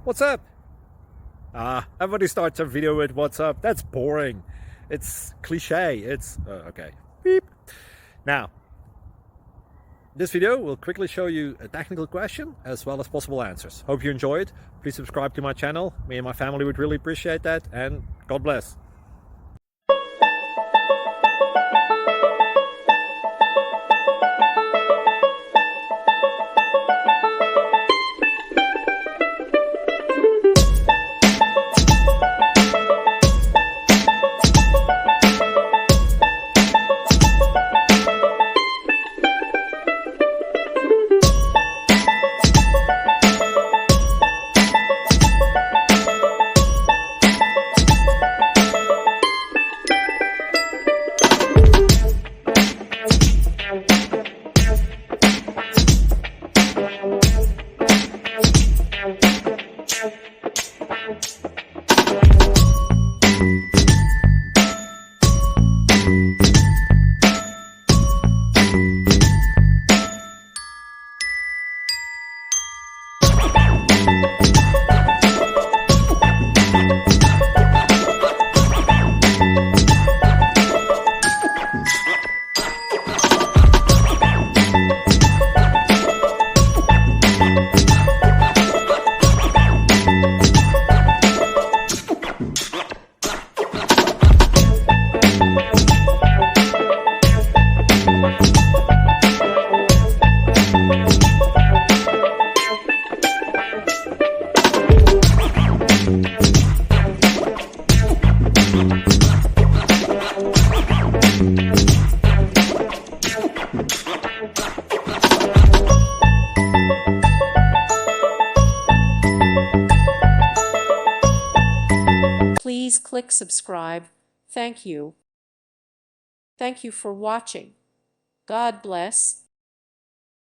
What's up? Everybody starts a video with what's up. That's boring. It's cliche. It's okay. Beep. Now, this video will quickly show you a technical question as well as possible answers. Hope you enjoy it. Please subscribe to my channel. Me and my family would really appreciate that, and God bless. Please click subscribe. Thank you. Thank you for watching. God bless.